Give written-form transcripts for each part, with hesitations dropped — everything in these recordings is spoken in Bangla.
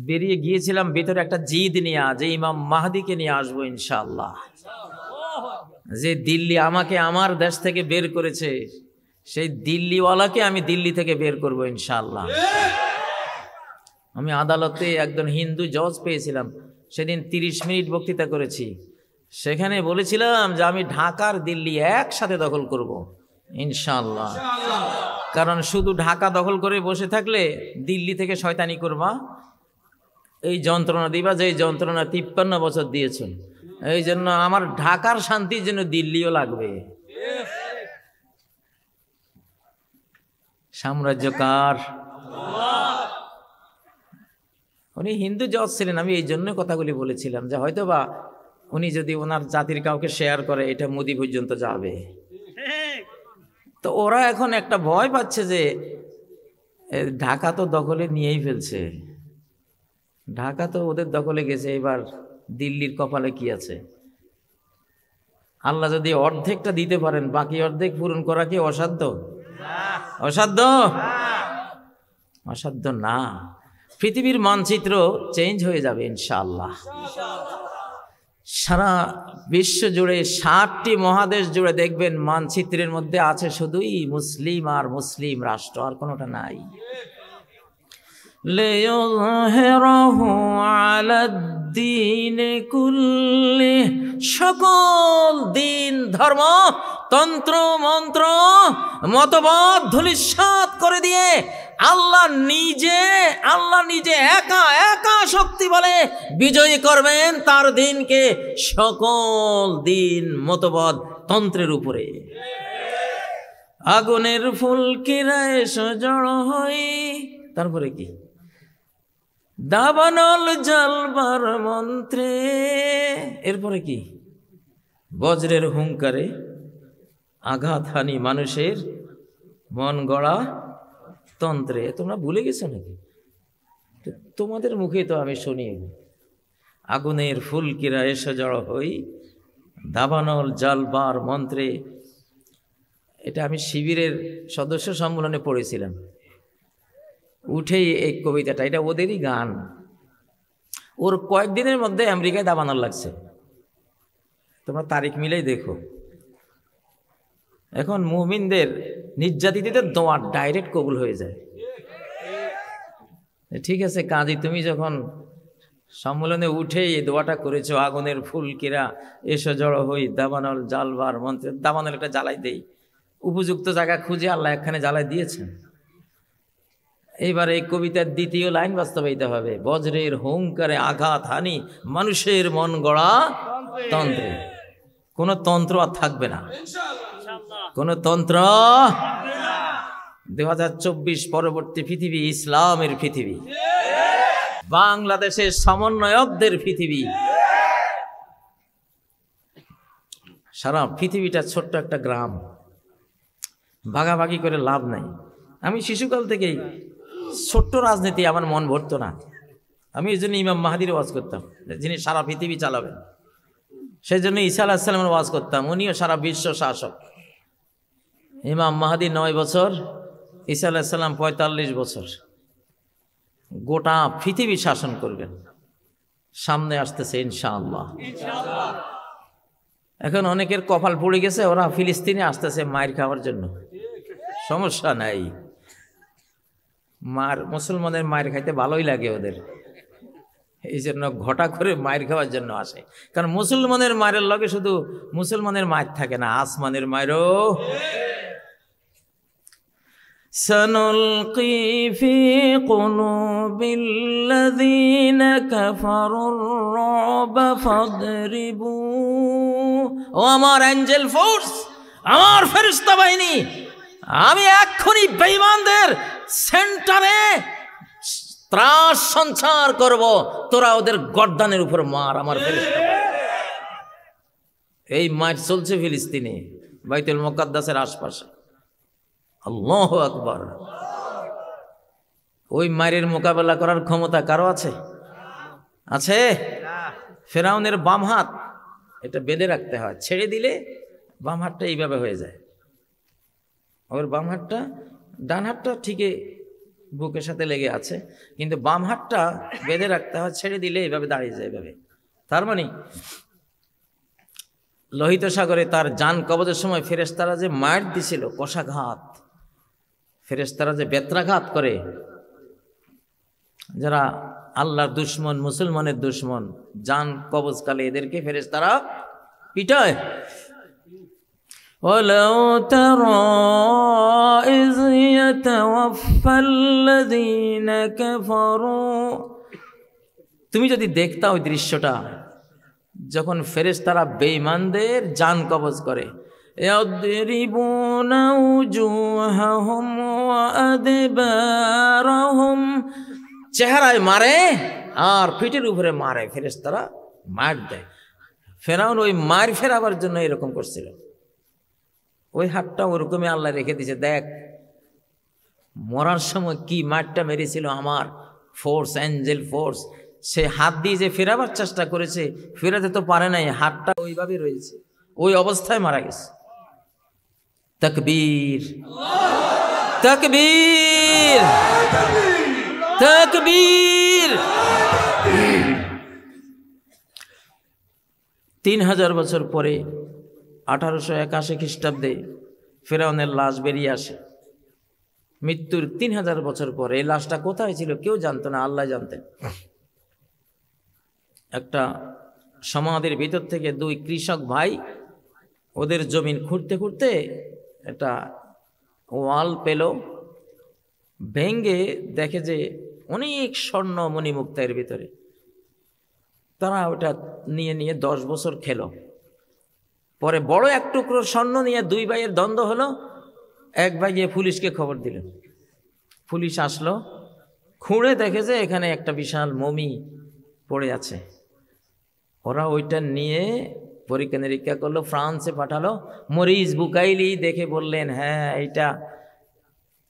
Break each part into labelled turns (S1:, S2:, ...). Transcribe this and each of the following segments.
S1: বেরিয়ে গিয়েছিলাম ভিতরে একটা জিদ নিয়ে, যে ইমাম মাহদিকে নিয়ে আসবো ইনশাআল্লাহ, যে দিল্লি আমাকে আমার দেশ থেকে বের করেছে, সেই দিল্লিওয়ালাকে আমি দিল্লি থেকে বের করবো ইনশাআল্লাহ। আমি আদালতে একজন হিন্দু জজ পেয়েছিলাম, সেদিন 30 মিনিট বক্তৃতা করেছি। সেখানে বলেছিলাম যে আমি ঢাকার দিল্লি একসাথে দখল করব ইনশাআল্লাহ। কারণ শুধু ঢাকা দখল করে বসে থাকলে দিল্লি থেকে শয়তানি করবা, এই যন্ত্রণা দিবা, যে যন্ত্রণা 53 বছর দিয়েছ। এই জন্য আমার ঢাকার শান্তির জন্য দিল্লিও লাগবে। সাম্রাজ্য কার? উনি হিন্দু জজ ছিলেন, আমি এই জন্য কথাগুলি বলেছিলাম যে হয়তোবা উনি যদি ওনার জাতির কাউকে শেয়ার করে এটা মোদি পর্যন্ত যাবে। তো ওরা এখন একটা ভয় পাচ্ছে যে ঢাকা তো দখলে নিয়েই ফেলছে, ঢাকা তো ওদের দখলে গেছে, এবার দিল্লির কপালে কি আছে? আল্লাহ যদি অর্ধেকটা দিতে পারেন, বাকি অর্ধেক পূরণ করা কি অসাধ্য? অসাধ্য? অসাধ্য না। পৃথিবীর মানচিত্র চেঞ্জ হয়ে যাবে ইনশাআল্লাহ। সারা বিশ্ব জুড়ে 60টি মহাদেশ জুড়ে দেখবেন মানচিত্রের মধ্যে আছে শুধুই মুসলিম আর মুসলিম রাষ্ট্র, আর কোনোটা নাই। লিইয়ুযহিরাহু আলাদ-দীনি কুল্লিহি, সকল দিন ধর্ম তন্ত্র মন্ত্র মতবাদ ধূলিসাৎ করে দিয়ে আল্লাহ নিজে একা শক্তি বলে বিজয়ী করবেন তার দিনকে, সকল দিন মতবাদ তন্ত্রের উপরে। আগুনের ফুলকিরা এসো জড় হই, তারপরে কি? দাবানল জ্বালবার মন্ত্রে, এরপরে কি? বজ্রের হুঙ্কারে আঘাত হানি মানুষের মন গড়া তন্ত্রে। তোমরা ভুলে গেছো নাকি? তোমাদের মুখে তো আমি শুনি, আগুনের ফুলকিরা এসে জড় হই, দাবানল জ্বালবার মন্ত্রে। এটা আমি শিবিরের সদস্য সম্মেলনে পড়েছিলাম, উঠেই এই কবিতাটা, এটা ওদেরই গান। ওর কয়েকদিনের মধ্যে আমেরিকায় দাবানল লাগছে, তোমরা তারিখ মিলেই দেখো। এখন মুমিনদের নির্যাতিতদের দোয়া ডাইরেক্ট কবুল হয়ে যায়। ঠিক আছে কাজী, তুমি যখন সম্মেলনে উঠেই এই দোয়াটা করেছো, আগুনের ফুলকিরা এসো জড়ো হই, দাবানল জ্বালবার মন্ত্রে, দাবানল একটা জ্বালাই দেই, উপযুক্ত জায়গা খুঁজে আল্লাহ একখানে জ্বালাই দিয়েছেন। এইবার এই কবিতার দ্বিতীয় লাইন বাস্তবায়িত হবে, বজ্রের হুঙ্কারে আঘাত হানি মানুষের মন গড়া তন্ত্রে। কোন তন্ত্র আর থাকবে না, কোন তন্ত্র। 2024 পরবর্তী পৃথিবী ইসলামের পৃথিবী, বাংলাদেশের সমন্বয়কদের পৃথিবী। সারা পৃথিবীটা ছোট্ট একটা গ্রাম, ভাগাভাগি করে লাভ নাই। আমি শিশুকাল থেকেই ছোট্ট রাজনীতি আমার মন ভরতো না। আমি এই জন্য ইমাম মাহাদির ওয়াজ করতাম, যিনি সারা পৃথিবী চালাবেন। সেই জন্য ঈসা আলাইহিস সালামের ওয়াজ করতাম, উনিও সারা বিশ্ব শাসক। ইমাম মাহাদি 9 বছর, ঈসা আলাইহিস সালাম 45 বছর, গোটা পৃথিবী শাসন করবেন। সামনে আসতেছে ইনশাআল্লাহ। এখন অনেকের কপাল পড়ে গেছে, ওরা ফিলিস্তিনে আসতেছে মায়ের খাওয়ার জন্য। সমস্যা নাই, মুসলমানের মায়ের খাইতে ভালোই লাগে ওদের, এই জন্য ঘটা করে মায়ের খাওয়ার জন্য আসে। কারণ মুসলমানের মায়ের লগে শুধু মুসলমানের মায়ের থাকে না, আসমানের মায়েরও। سنلقي في قلوب الذين كفروا الرعب فاضربوا। ও আমার অ্যাঞ্জেল ফোর্স, আমার ফেরেশতা বাহিনী, আমি এক্ষুনি বেঈমানদের সেন্টারে ত্রাস সঞ্চার করব, তোরা ওদের গর্দানের উপর মার। আমার ফেরেশতা এই মার চলছে ফিলিস্তিনে, বাইতুল মুকাদ্দাসের আশপাশে। আল্লাহু আকবার। ওই মায়ের মোকাবেলা করার ক্ষমতা কারো আছে? আছে? ফেরাউনের বাম হাত, এটা বেঁধে রাখতে হয়, ছেড়ে দিলে বাম হাতটা এইভাবে হয়ে যায়। ওর বাম হাতটা, ডান হাতটা ঠিকই বুকের সাথে লেগে আছে, কিন্তু বাম হাতটা বেঁধে রাখতে হয়, ছেড়ে দিলে এইভাবে দাঁড়িয়ে যায় এভাবে। তার মানে লোহিত সাগরে তার জান কবজের সময় ফেরেশতারা যে মার দিছিল, কষাঘাত, ফেরেশতারা যে বেত্রাঘাত করে, যারা আল্লাহর দুশ্মন, মুসলমানের দুশ্মন, জান কবজকালে এদেরকে ফেরেশতারা পিটায়। ওয়ালাউ তারা ইয ইয়াতাওয়াফাল্লাযীনা কাফারু, তুমি যদি দেখতা ওই দৃশ্যটা যখন ফেরেশতারা বেঈমানদের জান কবজ করে, ইয়াদরিবুনা উজুহাহুম ওয়া আদবারহুম, চেহারায় মারে আর পিঠের উপরে মারে, ফেরেশতারা মার দেয়। ফেরাউন ওই মার ফেরাবার জন্য এরকম করছিল, ওই হাতটা ওরকমই আল্লাহ রেখে দিয়েছে। দেখ মরার সময় কি মারটা মেরেছিল আমার ফোর্স, অ্যাঞ্জেল ফোর্স, সে হাত দিয়ে যে ফেরাবার চেষ্টা করেছে, ফেরাতে তো পারে নাই, হাতটা ওইভাবে রয়েছে, ওই অবস্থায় মারা গেছে। তাকবীর, তাকবীর, তাকবীর। 3000 বছর পরে 1881 খ্রিস্টাব্দে ফেরাউনের লাশ বেরিয়ে আসে। মৃত্যুর 3000 বছর পরে এই লাশটা কোথায় ছিল কেউ জানতো না, আল্লাহ জানতেন। একটা সমাধির ভিতর থেকে 2 কৃষক ভাই ওদের জমিন খুঁড়তে খুঁড়তে একটা ওয়াল পেল, ভেঙ্গে দেখে যে অনেক স্বর্ণ মণিমুক্তা এর ভিতরে। তারা ওটা নিয়ে নিয়ে 10 বছর খেলো। পরে বড় এক টুকরো স্বর্ণ নিয়ে 2 ভাইয়ের দ্বন্দ্ব হলো। এক ভাই গিয়ে পুলিশকে খবর দিল, পুলিশ আসলো, খুঁড়ে দেখে যে এখানে একটা বিশাল মমি পড়ে আছে। ওরা ওইটা নিয়ে পরীক্ষা নিরীক্ষা করলো, ফ্রান্সে পাঠালো। মরিস বুকাইলি দেখে বললেন, হ্যাঁ এটা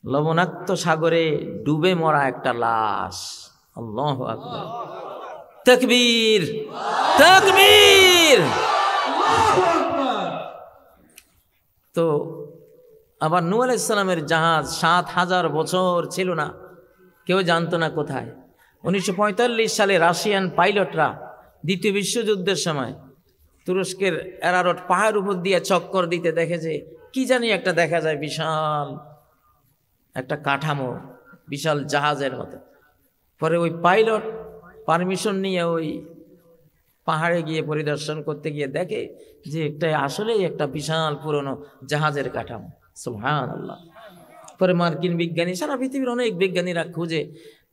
S1: লবণাক্ত সাগরে ডুবে মরা একটা লাশ। আল্লাহু আকবার, তাকবীর, তাকবীর। তো আবার নূহ আলাইহিস সালামের জাহাজ 7000 বছর ছিল না, কেউ জানতো না কোথায়। 1945 সালে রাশিয়ান পাইলটরা দ্বিতীয় বিশ্বযুদ্ধের সময় তুরস্কের এরারট পাহাড়ের উপর দিয়ে চক্কর দিতে দেখে যে কি জানি একটা দেখা যায়, বিশাল একটা কাঠামো, বিশাল জাহাজের মতো। পরে ওই পাইলট পারমিশন নিয়ে ওই পাহাড়ে গিয়ে পরিদর্শন করতে গিয়ে দেখে যে একটা আসলেই একটা বিশাল পুরনো জাহাজের কাঠামো। সুবহানাল্লাহ। পরে মার্কিন বিজ্ঞানী, সারা পৃথিবীর অনেক বিজ্ঞানীরা খুঁজে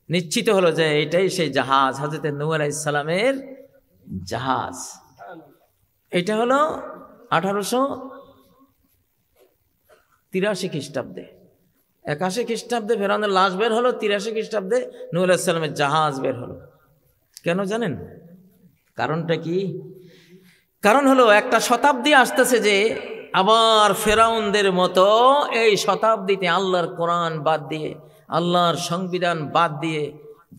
S1: নিশ্চিত হলো যে এটাই সেই জাহাজ, হযরত নূহ আলাইহিস সালামের জাহাজ। এটা হলো 1883 খ্রিস্টাব্দে। 81 খ্রিস্টাব্দে ফেরাউনের লাশ বের হলো, 83 খ্রিস্টাব্দে নূহ আলাইহিস সালামের জাহাজ বের হলো। কেন জানেন কারণটা কি? কারণ হলো একটা শতাব্দী আসতেছে যে আবার ফেরাউনদের মতো এই শতাব্দীতে আল্লাহর কোরআন বাদ দিয়ে, আল্লাহর সংবিধান বাদ দিয়ে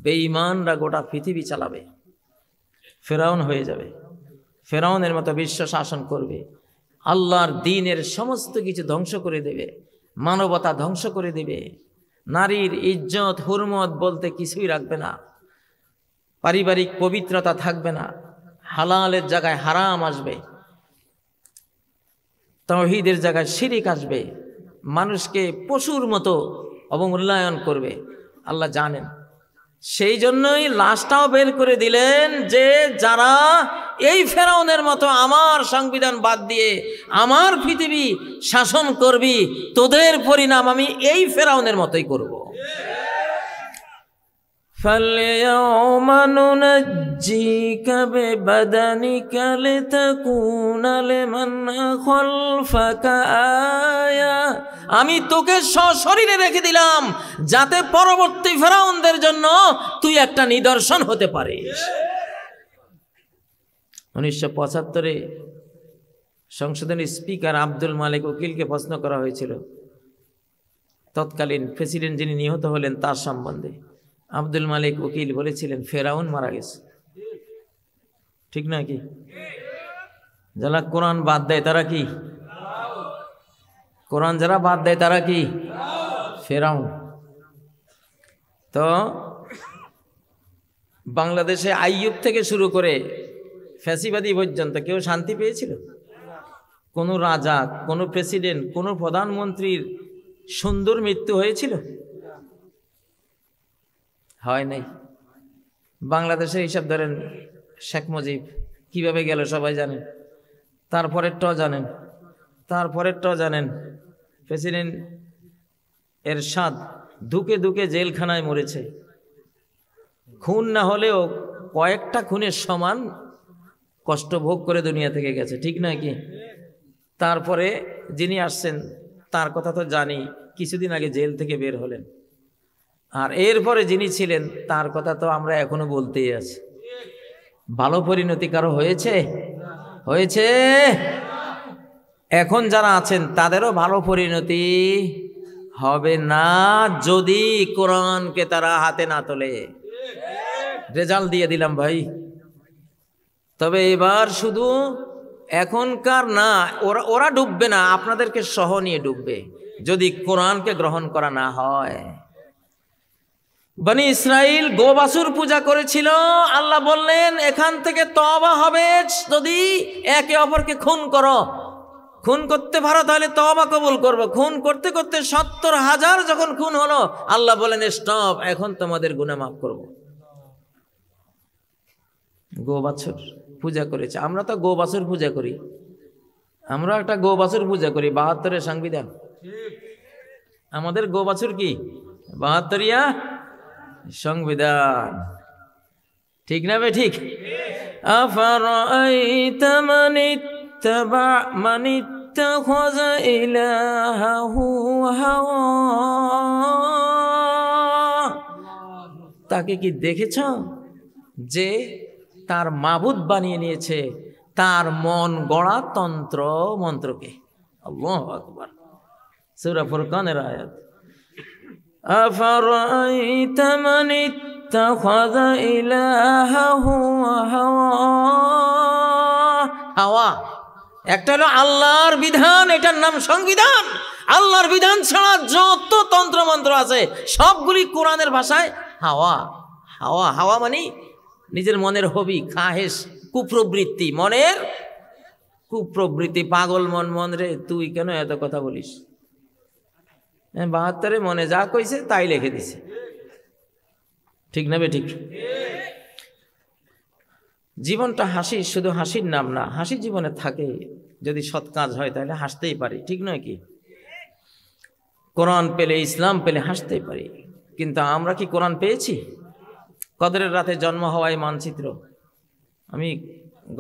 S1: বেঈমানরা গোটা পৃথিবী চালাবে, ফেরাউন হয়ে যাবে, ফেরাউনের মতো বিশ্ব শাসন করবে, আল্লাহর দ্বীনের সমস্ত কিছু ধ্বংস করে দেবে, মানবতা ধ্বংস করে দেবে, নারীর ইজ্জত হুরমত বলতে কিছুই রাখবে না, পারিবারিক পবিত্রতা থাকবে না, হালালের জায়গায় হারাম আসবে, তাওহীদের জায়গায় শিরিক আসবে, মানুষকে পশুর মতো অবমূল্যায়ন করবে। আল্লাহ জানেন, সেই জন্যই লাশটাও বের করে দিলেন যে যারা এই ফেরাউনের মতো আমার সংবিধান বাদ দিয়ে আমার পৃথিবী শাসন করবি, তোদের পরিণাম আমি এই ফেরাউনের মতোই করব। فَالْيَوْمَ نُنَجِّيكَ بِبَدَنِكَ لِتَكُونَ لِمَنْ خَلْفَكَ آيَةً, আমি তোকে সশরীরে রেখে দিলাম যাতে পরবর্তী ফেরাউনদের জন্য তুই একটা নিদর্শন হতে পারিস। 1975 সংসদের স্পিকার আব্দুল মালিক উকিলকে প্রশ্ন করা হয়েছিল তৎকালীন প্রেসিডেন্ট যিনি নিহত হলেন তার সম্বন্ধে। আব্দুল মালিক উকিল বলেছিলেন ফেরাউন মারা গেছে। ঠিক না কি? যারা কোরআন বাদ দেয় তারা কি? কোরআন যারা বাদ দেয় তারা কি? ফেরাউন। তো বাংলাদেশে আইয়ুব থেকে শুরু করে ফ্যাসিবাদী পর্যন্ত কেউ শান্তি পেয়েছিল? কোনো রাজা, কোনো প্রেসিডেন্ট, কোনো প্রধানমন্ত্রীর সুন্দর মৃত্যু হয়েছিল? হয় নাই। বাংলাদেশের হিসাব ধরেন, শেখ মুজিব কিভাবে গেল সবাই জানেন, তারপরেরটাও জানেন, তারপরেরটাও জানেন। প্রেসিডেন্ট এরশাদ ধুকে ধুকে জেলখানায় মরেছে। খুন না হলেও কয়েকটা খুনের সমান কষ্ট ভোগ করে দুনিয়া থেকে গেছে, ঠিক না কি? তারপরে যিনি আসছেন তার কথা তো জানি, কিছুদিন আগে জেল থেকে বের হলেন। আর এরপরে যিনি ছিলেন তার কথা তো আমরা এখনো বলতেই আছি। ভালো পরিণতি কারো হয়েছে? হয়েছে? এখন যারা আছেন তাদেরও ভালো পরিণতি হবে না যদি কোরআনকে তারা হাতে না তোলে। রেজাল্ট দিয়ে দিলাম ভাই। তবে এবার শুধু এখনকার না, ওরা ডুববে না, আপনাদেরকে সহ নিয়ে ডুববে যদি কোরআনকে গ্রহণ করা না হয়। বনি ইসরাইল গোবাছুর পূজা করেছিল, আল্লাহ বললেন এখান থেকে তওবা হবে যদি একে অপরকে খুন করো। খুন করতে পারো তাহলে তওবা কবুল করব। খুন করতে করতে ৭০,০০০ যখন খুন হলো, আল্লাহ বলেন স্টপ, এখন তোমাদের গুনাহ মাফ করব। গোবাছুর পূজা করেছে। আমরা তো গোবাছুর পূজা করি, আমরা একটা গোবাছুর পূজা করি। ৭২-এর সংবিধান, আমাদের গোবাছুর কি ৭২ইয়া সংবিধান, ঠিক না বে ঠিক? আফারাআইতা মান ইত্তাবা মান ইত্তাখাযা ইলাহু হাওয়া, তাকে কি দেখেছ যে তার মাবুদ বানিয়ে নিয়েছে তার মন গড়া তন্ত্র মন্ত্রকে? আল্লাহু আকবার। সূরা ফুরকানের আয়াত। আফারাআইতা মান ইত্তাখাযা ইলাহু হাওয়া। হাওয়া একটা হলো আল্লাহর বিধান, এটার নাম সংবিধান। আল্লাহর বিধান ছাড়া যত তন্ত্র মন্ত্র আছে সবগুলি কোরআনের ভাষায় হাওয়া। হাওয়া হাওয়া মানে নিজের মনের হবি, খাহেস, কুপ্রবৃত্তি, মনের কুপ্রবৃত্তি। পাগল মন, মন রে তুই কেন এত কথা বলিস? ৭২-এ মনে যা কইছে তাই লিখে দিছে, ঠিক না বে ঠিক? জীবনটা হাসি, শুধু হাসির নাম না, হাসি জীবনে থাকে। যদি সৎ কাজ হয় তাহলে হাসতেই পারি, ঠিক নয় কি? কোরআন পেলে, ইসলাম পেলে হাসতেই পারি। কিন্তু আমরা কি কোরআন পেয়েছি? কদরের রাতে জন্ম হওয়ায় মানচিত্র। আমি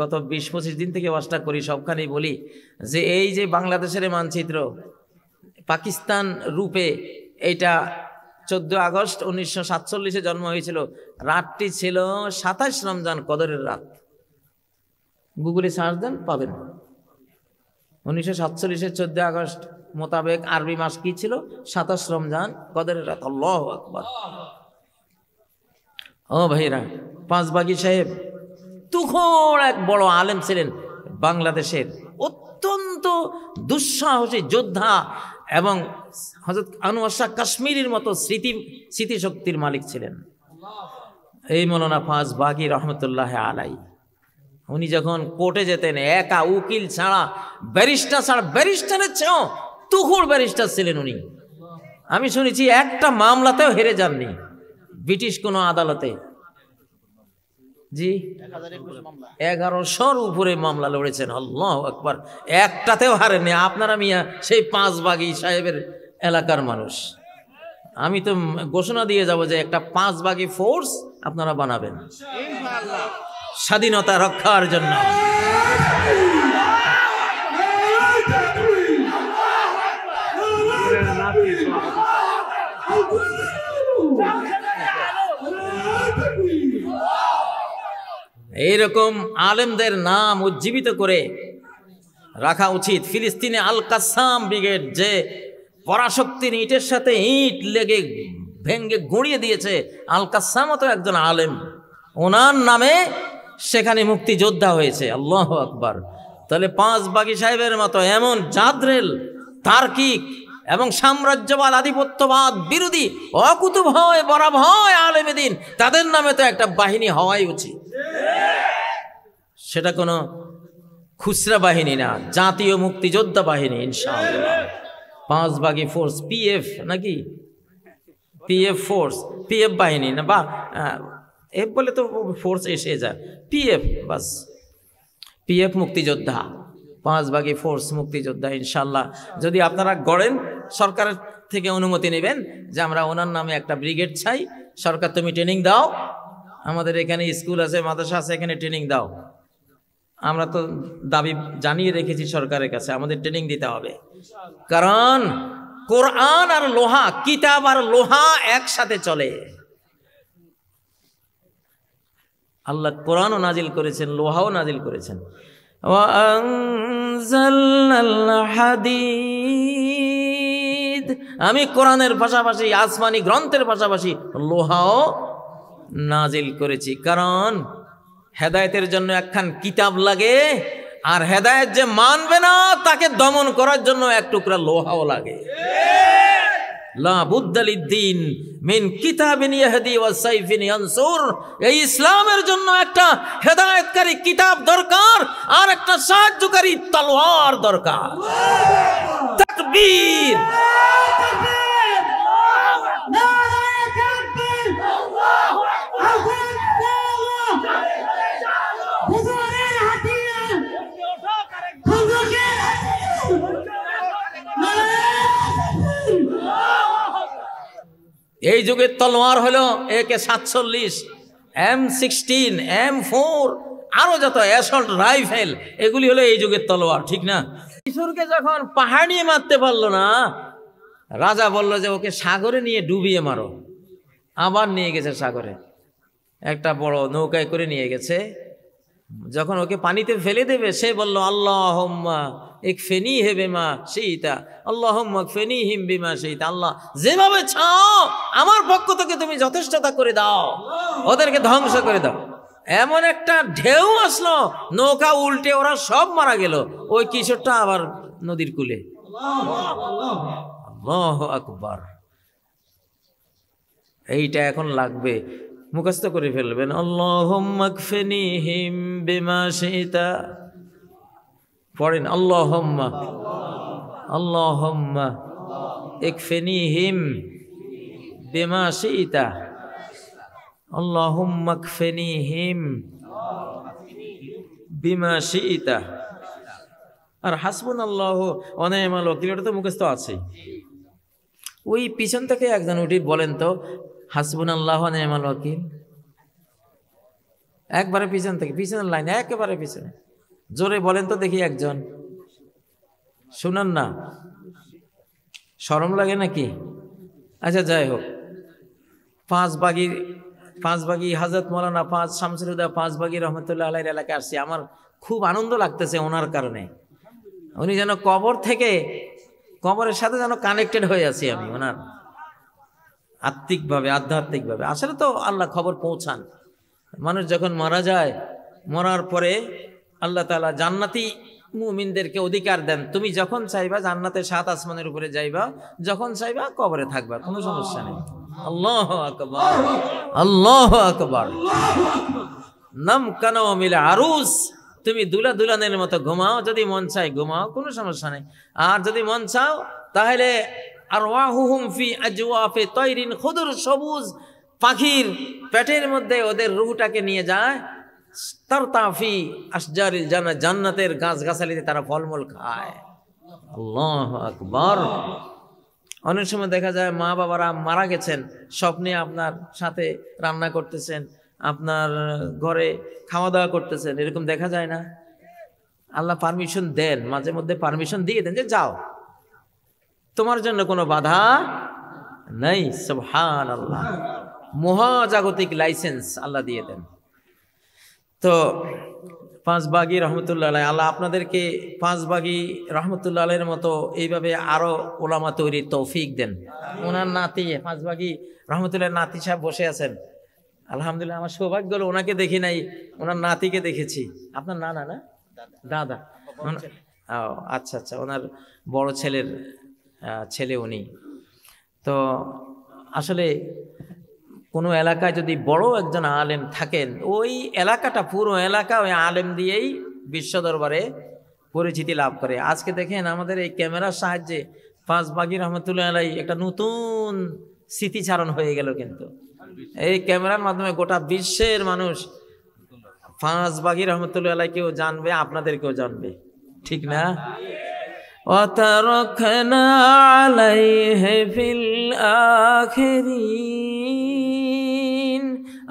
S1: গত ২০-২৫ দিন থেকে ওয়াজটা করি, সবখানেই বলি যে এই যে বাংলাদেশের মানচিত্র, পাকিস্তান রূপে এইটা ১৪ আগস্ট ১৯৪৭-এ জন্ম হয়েছিল। রাতটি ছিল ২৭ রমজান, কদরের রাত। গুগলে সার্চ দেন পাবেন। ১৯৪৭-এর ১৪ আগস্ট মোতাবেক আরবি মাস কি ছিল? ২৭ রমজান, কদরের রাত। আল্লাহু আকবার। ও ভাইরা, পাঁচবাগী সাহেব তুখোড় এক বড় আলেম ছিলেন বাংলাদেশের, অত্যন্ত দুঃসাহসী যোদ্ধা এবং হযরত আনোয়ার শাহ কাশ্মীরের মতো স্মৃতিশক্তির মালিক ছিলেন এই মৌলানা পাঁচবাগী রহমতুল্লাহ আলাই। উনি যখন কোর্টে যেতেন, একা, উকিল ছাড়া, ব্যারিস্টার ছাড়া, ব্যারিস্টারের চেয়েও তুখোড় ব্যারিস্টার ছিলেন উনি। আমি শুনেছি একটা মামলাতেও হেরে যাননি ব্রিটিশ কোনো আদালতে। জি, ১১০০-র উপরে মামলা লড়েছেন। আল্লাহু আকবার। একটাতেও হারেননি। আপনারা মিয়া সেই পাঁচবাগী সাহেবের এলাকার মানুষ। আমি তো ঘোষণা দিয়ে যাব যে একটা পাঁচবাগী ফোর্স আপনারা বানাবেন স্বাধীনতা রক্ষার জন্য। এইরকম আলেমদের নাম উজ্জীবিত করে রাখা উচিত। ফিলিস্তিনে আল কাসাম ব্রিগেড যে পরাশক্তির ইটের সাথে ইট লেগে ভেঙ্গে গুঁড়িয়ে দিয়েছে, আল কাসামও তো একজন আলেম, ওনার নামে সেখানে মুক্তিযোদ্ধা হয়েছে। আল্লাহু আকবার। তাহলে পাঁচবাগী সাহেবের মতো এমন জাদরেল, তার্কিক, এবং সাম্রাজ্যবাদ আধিপত্যবাদ বিরোধী অকুতভয় বরাভয় আলেমে দিন তাদের নামে তো একটা বাহিনী হওয়াই উচিত। সেটা কোনো খুচরা বাহিনী না, জাতীয় মুক্তিযোদ্ধা বাহিনী ইনশাআল্লাহ। 5 ভাগী ফোর্স, পিএফ নাকি পিএফ ফোর্স, পিএফ বাহিনী না, বা এফ বলে তো ফোর্স এসে যায়, পিএফ বাস, পিএফ মুক্তিযোদ্ধা, 5 ভাগী ফোর্স মুক্তিযোদ্ধা ইনশাল্লাহ। যদি আপনারা গড়েন, সরকারের থেকে অনুমতি নেবেন যে আমরা ওনার নামে একটা ব্রিগেড চাই, সরকার তুমি ট্রেনিং দাও, আমাদের এখানে স্কুল আছে মাদ্রাসা আছে, এখানে ট্রেনিং দাও। আমরা তো দাবি জানিয়ে রেখেছি সরকারের কাছে, আমাদের ট্রেনিং দিতে হবে। কারণ কোরআন আর লোহা, কিতাব আর লোহা একসাথে চলে। আল্লাহ কোরআনও নাজিল করেছেন, লোহাও নাজিল করেছেন। ওয়া আনজালনাল হাদিদ, আমি কোরআনের পাশাপাশি আসমানি গ্রন্থের পাশাপাশি লোহাও নাজিল করেছি। কারণ হেদায়েতের জন্য একখান কিতাব লাগে, আর হেদায়েত যে মানবে না তাকে দমন করার জন্য এক টুকরা লোহাও লাগে। লা বুদ্দা লিদ্দিন মিন কিতাবিন ইয়াহদি ওয়া সাইফিন ইয়ানসুর, এই ইসলামের জন্য একটা হেদায়েতকারী কিতাব দরকার আর একটা সাহায্যকারী তলোয়ার দরকার। তাকবীর, এই যুগের তলোয়ার হলো AK-47, M16, M4, আরো যত অ্যাসল্ট রাইফেল, এগুলি হলো এই যুগের তলোয়ার, ঠিক না? কিশোরকে যখন পাহাড়ে মারতে পারলো না, রাজা বলল যে ওকে সাগরে নিয়ে ডুবিয়ে মারো। আবার নিয়ে গেছে সাগরে, একটা বড় নৌকায় করে নিয়ে গেছে। যখন ওকে পানিতে ফেলে দেবে, সে বলল আল্লাহুম্মা ইকফিনিহি বিমা শিইতা, আল্লাহুম্মা ইকফিনিহিম বিমা শিইতা, আল্লাহ যেভাবে চাও আমার পক্ষ থেকে তুমি যথেষ্টতা করে দাও, ওদেরকে ধ্বংস করে দাও। এমন একটা ঢেউ আসলো, নৌকা উল্টে ওরা সব মারা গেল, ওই কিশোরটা আবার নদীর কূলে। আল্লাহু আকবার। এইটা এখন লাগবে, মুখস্থ করে ফেলবেন। আল্লাহুম্মা ইকফিনিহিম বিমা শিইতা, পড়েন আল্লাহুম্মা, আল্লাহুম্মা ইকফিনিহিম বিমা শিইতা, আল্লাহুম্মা ইকফিনিহিম বিমা শিইতা। আর হাসবুনাল্লাহু ওয়া নি'মাল ওয়াকিল, এটা তো মুখস্থ আছে। ওই পিছন থেকে একজন উঠি বলেন তো হাসবুনাল্লাহু ওয়া নি'মাল ওয়াকিল, একবারে পিছন থেকে, পিছনের লাইন একেবারে পিছনে, জোরে বলেন তো দেখি একজন, শুনান না, শরম লাগে নাকি? আচ্ছা যাই হোক, 5 ভাগী হযরত মাওলানা শামসুল হুদা 5 ভাগী রহমতুল্লাহ আলাইহির এলাকায় আসছি। আমার খুব আনন্দ লাগতেছে ওনার কারণে। উনি যেন কবরের সাথে যেন কানেক্টেড হয়ে আছি আমি, ওনার আত্মিকভাবে, আধ্যাত্মিকভাবে। আসলে তো আল্লাহ খবর পৌঁছান, মানুষ যখন মারা যায়, মরার পরে আল্লাহ তাআলা জান্নাতি মুমিনদেরকে অধিকার দেন, তুমি যখন চাইবা জান্নাতের 7 আসমানের উপরে যাইবা, যখন চাইবা কবরে থাকবা, কোনো সমস্যা নেই। আল্লাহু আকবার, আল্লাহু আকবার। নাম কানামিল আরুস, তুমি দুলানের মতো ঘুমাও, যদি মন চাই ঘুমাও, কোনো সমস্যা নেই। আর যদি মন চাও তাহলে আরওয়াহুহুম ফি আজওয়াফি তায়রিন খুদুর, সবুজ পাখির পেটের মধ্যে ওদের রূহটাকে নিয়ে যায়, তারতাফি আশজারিল জান্নাত, জান্নাতের গাছগাছালিতে তারা ফলমূল খায়। আল্লাহু আকবার। অনেক সময় দেখা যায় মা বাবারা মারা গেছেন, স্বপ্নে আপনার সাথে রান্না করতেছেন, আপনার ঘরে খাওয়া দাওয়া করতেছেন, এরকম দেখা যায় না? আল্লাহ পারমিশন দেন, মাঝে মধ্যে পারমিশন দিয়ে দেন যে যাও, তোমার জন্য কোনো বাধা নাই। সুবহানাল্লাহ, মহাজাগতিক লাইসেন্স আল্লাহ দিয়ে দেন। তো 5 ভাগী রহমতুল্লাহ আলাইহি, আল্লাহ আপনাদেরকে 5 ভাগী রহমতুল্লাহ আলাইহির মতো এইভাবে আরো ওলামা তৈরির তৌফিক দেন। ওনার নাতি 5 ভাগী রহমতুল্লাহ নাতি সাহেব বসে আছেন, আলহামদুলিল্লাহ। আমার সৌভাগ্য হলো ওনাকে দেখি নাই, ওনার নাতিকে দেখেছি। আপনার নানা না দাদা? ও আচ্ছা আচ্ছা, ওনার বড় ছেলের ছেলে উনি। তো আসলে কোনো এলাকায় যদি বড় একজন আলেম থাকেন, ওই এলাকাটা পুরো এলাকা ওই আলেম দিয়েই বিশ্ব দরবারে পরিচিতি লাভ করে। আজকে দেখেন আমাদের এই ক্যামেরার সাহায্যে পাঁচবাগী রহমতুল্লাহ আলাই একটা নতুন স্মৃতিচারণ হয়ে গেল। কিন্তু এই ক্যামেরার মাধ্যমে গোটা বিশ্বের মানুষ পাঁচবাগী রহমতুল্লাহ আলাই কেউ জানবে, আপনাদেরকেও জানবে, ঠিক না? وتركنا عليه في الآخرين।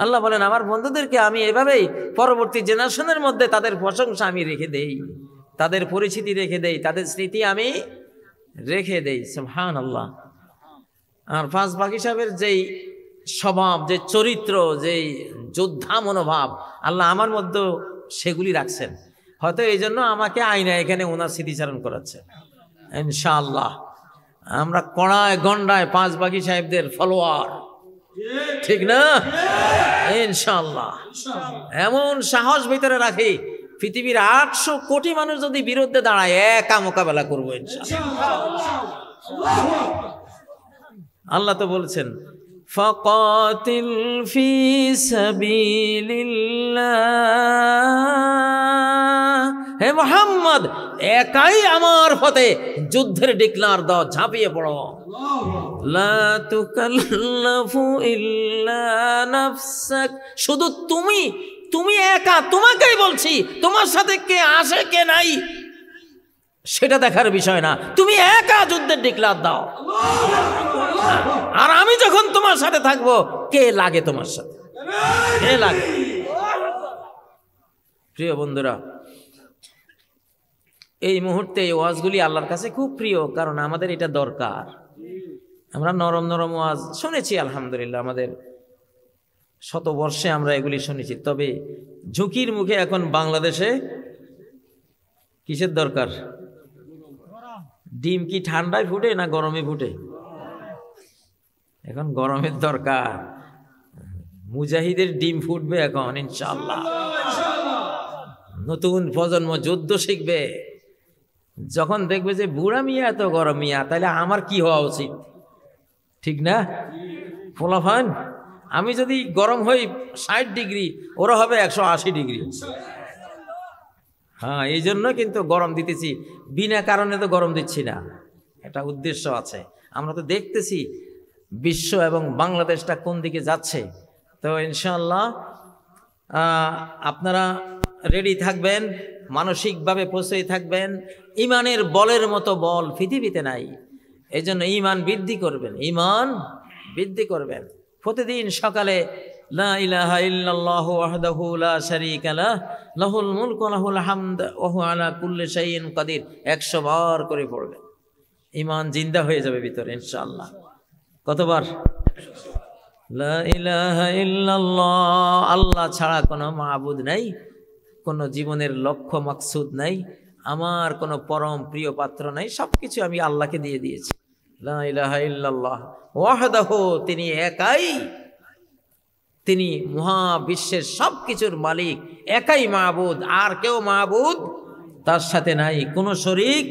S1: আল্লাহ বলেন আমার বন্ধুদেরকে আমি এভাবেই পরবর্তী জেনারেশনের মধ্যে তাদের প্রশংসা আমি রেখে দেই, তাদের পরিচিতি রেখে দেই, তাদের স্মৃতি আমি রেখে দেই। সুবহানাল্লাহ। আর পাঁচবাগী সাহেবের যেই স্বভাব, যে চরিত্র, যেই যোদ্ধা মনোভাব, আল্লাহ আমার মধ্যে সেগুলি রাখছেন। হয়তো এই জন্য আমাকে আয়না এখানে ওনার স্মৃতিচারণ করাচ্ছে। ইনশাআল্লাহ আমরা কড়ায় গন্ডায় পাঁচবাগী সাহেবদের ফলোয়ার, ঠিক না? ইনশাআল্লাহ এমন সাহস ভিতরে রাখি, পৃথিবীর 800 কোটি মানুষ যদি বিরুদ্ধে দাঁড়ায়, একা মোকাবেলা করবো ইনশাআল্লাহ। আল্লাহ তো বলছেন ফাকাতিল ফি সাবিলিল্লাহ, হে মুহাম্মদ একাই আমার পথে যুদ্ধের ডিক্লার দাও, ঝাঁপিয়ে পড়ো। লা তুকাল্লাফু ইল্লা নাফসাক, শুধু তুমি একা, তোমাকেই বলছি, তোমার সাথে কে আসে কে নাই সেটা দেখার বিষয় না, তুমি একা যুদ্ধের ডিক্লার দাও। আর আমি যখন তোমার সাথে থাকবো, কে লাগে তোমার সাথে, কে লাগে? প্রিয় বন্ধুরা, এই মুহূর্তে এই ওয়াজগুলি আল্লাহর কাছে খুব প্রিয়, কারণ আমাদের এটা দরকার। আমরা নরম নরম ওয়াজ শুনেছি আলহামদুলিল্লাহ, আমাদের শতবর্ষে আমরা এগুলি শুনেছি। তবে ঝুঁকির মুখে এখন বাংলাদেশে কিসের দরকার? ডিম কি ঠান্ডায় ফুটে না গরমে ফুটে? এখন গরমের দরকার। মুজাহিদের ডিম ফুটবে এখন ইনশাআল্লাহ। নতুন প্রজন্ম যুদ্ধ শিখবে। যখন দেখবে যে বুড়া মিয়া এত গরম মিয়া, তাহলে আমার কি হওয়া উচিত, ঠিক না? ফলাফল আমি যদি গরম হই 60 ডিগ্রি, ওরা হবে 180 ডিগ্রি। হ্যাঁ, এই জন্য কিন্তু গরম দিতেছি, বিনা কারণে তো গরম দিচ্ছি না, একটা উদ্দেশ্য আছে। আমরা তো দেখতেছি বিশ্ব এবং বাংলাদেশটা কোন দিকে যাচ্ছে। তো ইনশাআল্লাহ আপনারা রেডি থাকবেন, মানসিকভাবে প্রস্তুত থাকবেন। ইমানের বলের মতো বল পৃথিবীতে নাই, এই জন্য ইমান বৃদ্ধি করবেন, ইমান বৃদ্ধি করবেন। প্রতিদিন সকালে লা ইলাহা ইল্লাল্লাহু ওয়াহদাহু লা শারীকা লাহ লাহুল মুলকু ওয়া লাহুল হামদ ওয়া হুয়া আলা কুল্লি শাইইন কাদির 100 বার করে পড়বেন। ইমান জিন্দা হয়ে যাবে ভিতরে ইনশাআল্লাহ। কতবার? লা ইলাহা ইল্লাল্লাহ, আল্লাহ ছাড়া কোনো মাবুদ নাই, কোনো জীবনের লক্ষ্য মাকসুদ নাই, আমার কোনো পরম প্রিয় পাত্র নাই, সবকিছু আমি আল্লাহকে দিয়ে দিয়েছি। লা ইলাহা ইল্লাল্লাহ ওয়াহদাহু, তিনি একাই, তিনি মহাবিশ্বের সব কিছুর মালিক, একাই মাবুদ, আর কেউ মাবুদ তার সাথে নাই, কোনো শরীক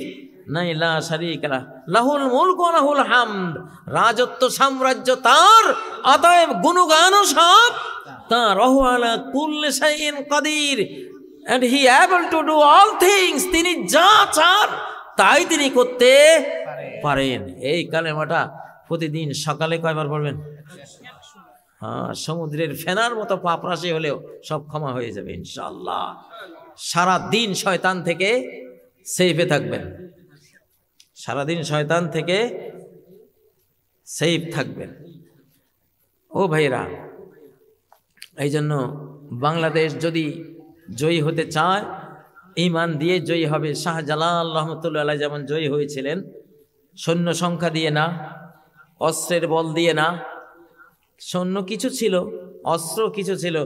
S1: নাই। লা শারীকা লাহ লাহুল মুলকু ওয়া লাহুল হামদ, রাজত্ব সাম্রাজ্য তার, অতএব গুণগানও সব তার। ওয়া হুয়া আলা কুল্লি শাইইন Kadir, and he able to do all things, তিনি যা চান তাই তিনি করতে পারেন। এই কালেমাটা প্রতিদিন সকালে কয়বার পড়বেন? হ্যাঁ, সমুদ্রের ফেনার মতো পাপরাশি হলেও সব ক্ষমা হয়ে যাবে ইনশাআল্লাহ। সারাদিন শয়তান থেকে সেফে থাকবেন, সারাদিন শয়তান থেকে সেফ থাকবেন। ও ভাইরা, এই জন্য বাংলাদেশ যদি জয়ী হতে চায়, ঈমান দিয়ে জয়ী হবে। শাহজালাল রহমতুল্লাহ আলাইহি যেমন জয়ী হয়েছিলেন, সৈন্য সংখ্যা দিয়ে না, অস্ত্রের বল দিয়ে না। সৈন্য কিছু ছিল, অস্ত্র কিছু ছিল,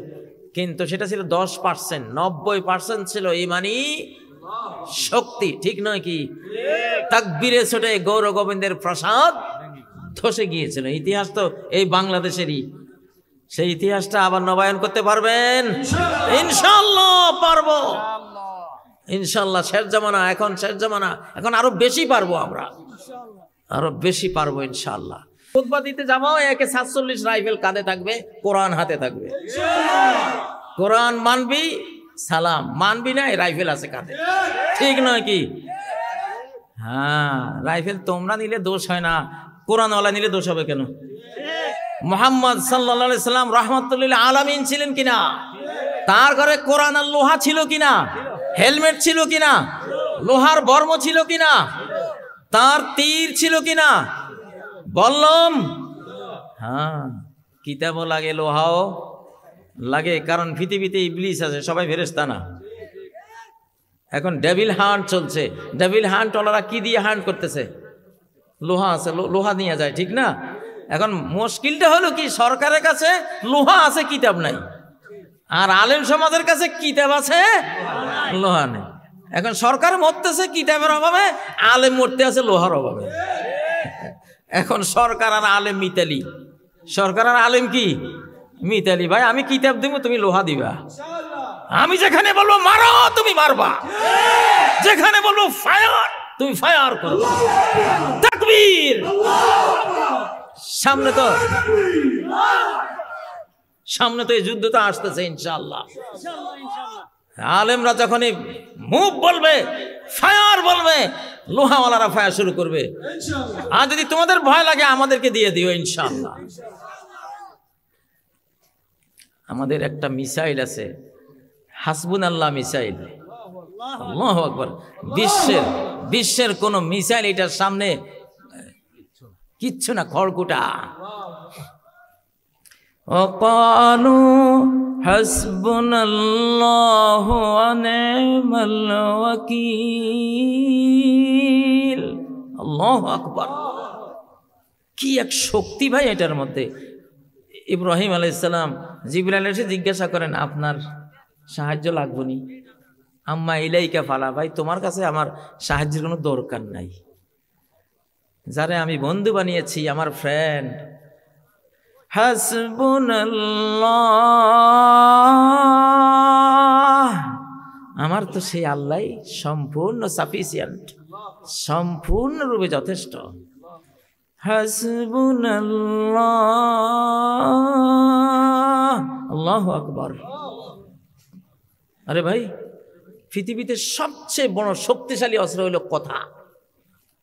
S1: কিন্তু সেটা ছিল 10%, 90% ছিল ঈমানি শক্তি, ঠিক নয় কি? তাকবীরে ছোটে গৌর গোবিন্দের প্রসাদ ধসে গিয়েছিল। ইতিহাস তো এই বাংলাদেশেরই, সেই ইতিহাসটা আবার নবায়ন করতে পারবেন ইনশাআল্লাহ? পারবো ইনশাআল্লাহ। শেষ জামানা, এখন শেষ জামানা, এখন আরো বেশি পারবো আমরা আরো বেশি পারবো ইনশাআল্লাহ। খুতবা দিতে যাবো, একে 47 রাইফেল কাঁধে থাকবে, কোরআন হাতে থাকবে। কোরআন মানবি সালাম, মানবি না রাইফেল আছে কাঁধে, ঠিক নয় কি? হ্যাঁ, রাইফেল তোমরা নিলে দোষ হয় না, কোরআনওয়ালা নিলে দোষ হবে কেন? মুহাম্মদ সাল্লাল্লাহু আলাইহি সাল্লাম রাহমাতুল আলামিন ছিলেন কিনা? তার ঘরে কোরআন আর লোহা ছিল কিনা? হেলমেট ছিল কিনা? লোহার বর্ম ছিল কিনা? তার তীর ছিল কিনা? বললাম হ্যাঁ, কিতাবও লাগে, লোহাও লাগে, কারণ পৃথিবীতে ইবলিস আছে, সবাই ফেরেশতা না। এখন ডেভিল হান্ট চলছে, ডেভিল হান্ট ওনারা কি দিয়ে হান্ট করতেছে? লোহা আছে, লোহা নিয়ে যায়, ঠিক না? এখন মুশকিলটা হলো কি, সরকারের কাছে লোহা আছে, কিতাব নাই, আর আলেম সমাজের কাছে কিতাব আছে, লোহা নেই। এখন সরকার মরতেছে কিতাবের অভাবে, আলেম মরতে আছে লোহার অভাবে। এখন সরকার আর আলেম মিতালি, সরকার আর আলেম কি মিতালি। ভাই আমি কিতাব দিব, তুমি লোহা দিবা। আমি যেখানে বলবো মারো, তুমি মারবা, যেখানে বলবো ফায়ার, তুমি ফায়ার করবা। তাকবীর! সামনে তো এই যুদ্ধ তো আসতেছে ইনশাআল্লাহ। আলেমরা যখনই মুভ বলবে, ফায়ার বলবে, লোহাওয়ালারা ফায়ার শুরু করবে। আর যদি তোমাদের ভয় লাগে আমাদেরকে দিয়ে দিও ইনশাআল্লাহ। আমাদের একটা মিসাইল আছে, হাসবুনাল্লাহ মিসাইল। আল্লাহু আকবার! বিশ্বের কোন মিসাইল এটার সামনে কিচ্ছু না, খড়কুটা। ওয়াকালু হাসবুনাল্লাহু ওয়া নি'মাল ওয়াকিল। আল্লাহু আকবার! কি এক শক্তি ভাই এটার মধ্যে। ইব্রাহিম আলাইহিস সালাম জিবরাইল এসে জিজ্ঞাসা করেন, আপনার সাহায্য লাগবে নি? আম্মা ইলাইকা ফালা, ভাই তোমার কাছে আমার সাহায্যের কোনো দরকার নাই, যারে আমি বন্ধু বানিয়েছি, আমার ফ্রেন্ড। হাসবুনাল্লাহ, আমার তো সেই আল্লাহ সম্পূর্ণ সাফিসিয়েন্ট, সম্পূর্ণরূপে যথেষ্ট। হাসবুনাল্লাহ, আল্লাহু আকবার! আরে ভাই, পৃথিবীতে সবচেয়ে বড় শক্তিশালী অস্ত্র হলো কথা।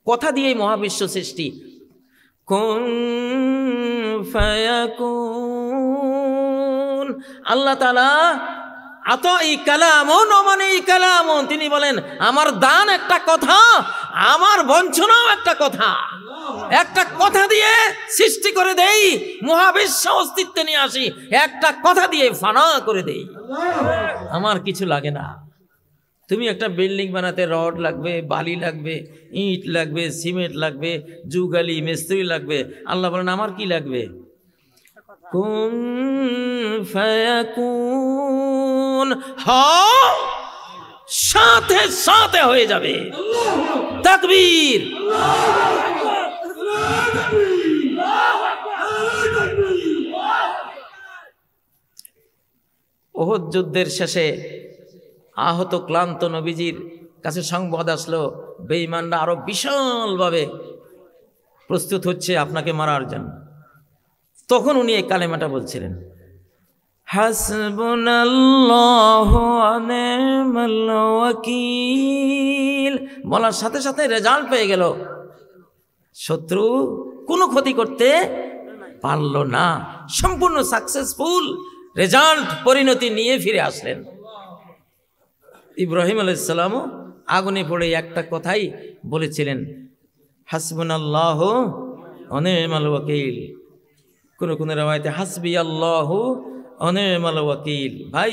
S1: কথা দিয়েই মহাবিশ্ব সৃষ্টি। কুন ফায়াকুন। আল্লাহ তাআলা আতাই কালামুন ওয়া মানি কালামুন, তিনি বলেন আমার দান একটা কথা, আমার বঞ্চনাও একটা কথা। একটা কথা দিয়ে সৃষ্টি করে দেই, মহাবিশ্ব অস্তিত্ব নিয়ে আসি, একটা কথা দিয়ে ফানা করে দেই। আমার কিছু লাগে না। তুমি একটা বিল্ডিং বানাতে রড লাগবে, বালি লাগবে, ইট লাগবে, সিমেন্ট লাগবে, যুগালি মিস্ত্রি লাগবে। আল্লাহ বলেন আমার কি লাগবে? কুন ফায়াকুন, হও, সাথে সাথে হয়ে যাবে। তাকবীর! উহুদ যুদ্ধের শেষে আহত ক্লান্ত নবীজির কাছে সংবাদ আসলো, বেঈমানরা আরো বিশালভাবে প্রস্তুত হচ্ছে আপনাকে মারার জন্য। তখন উনি এই কালেমাটা বলছিলেন, হাসবুনাল্লাহু ওয়া নি'মাল ওয়াকিল। বলার সাথে সাথে রেজাল্ট পেয়ে গেল, শত্রু কোনো ক্ষতি করতে পারল না, সম্পূর্ণ সাকসেসফুল রেজাল্ট, পরিণতি নিয়ে ফিরে আসলেন। ইব্রাহিম আলাইহিস সালামও আগুনে পড়ে একটা কথাই বলেছিলেন, হাসবুনাল্লাহু ওয়া নি'মাল ওয়াকিল। কোন রাওয়ায়াতে হাসবিয়াল্লাহু ওয়া নি'মাল ওয়াকিল। ভাই